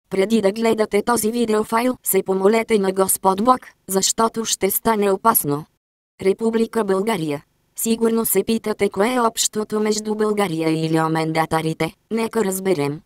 Преди да гледате този видеофайл, се помолете на Господ Бог, защото ще стане опасно. Република България. Сигурно се питате кое е общото между България и илиомендатарите. Нека разберем.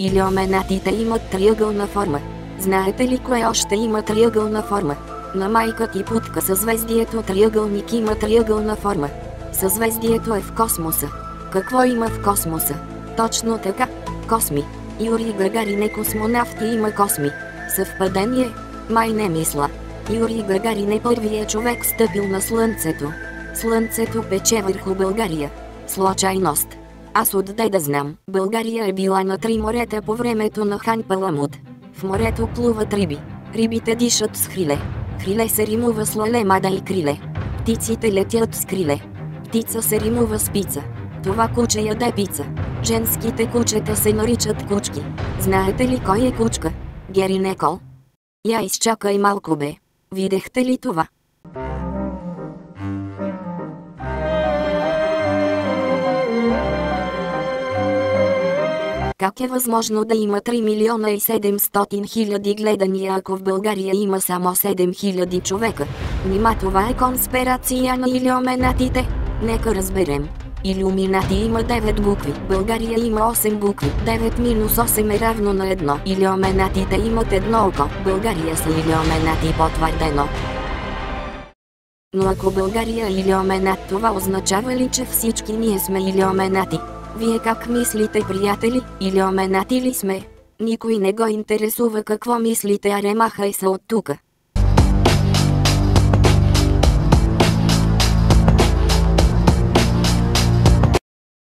Илиоменатите имат триъгълна форма. Знаете ли кое още има триъгълна форма? На майка ти путка съзвездието триъгълник има триъгълна форма. Съзвездието е в космоса. Какво има в космоса? Точно така, косми. Юрий Гагарин е космонавт и има косми. Съвпадение? Май не мисля. Юрий Гагарин е първият човек стъпил на Слънцето. Слънцето пече върху България. Случайност. Аз отде да знам, България е била на 3 морета по времето на хан Паламут. В морето плуват риби. Рибите дишат с хриле. Хриле се римува с лалемада и криле. Птиците летят с криле. Птица се римува с пица. Това куче яде пица. Женските кучета се наричат кучки. Знаете ли кой е кучка? Гери Некол. Я изчакай малко бе. Видяхте ли това? Как е възможно да има 3 милиона и 700 хиляди гледания, ако в България има само 7 хиляди човека? Нима това е конспирация на илиоменатите? Нека разберем. Илюминати има 9 букви, България има 8 букви, 9 минус 8 е равно на 1. Илиоменатите имат едно око, България са илиоменати потвърдено. Но ако България е илиоменат, това означава ли, че всички ние сме илиоменати? Вие как мислите, приятели, илиоменати ли сме? Никой не го интересува какво мислите, аре махай се от тука.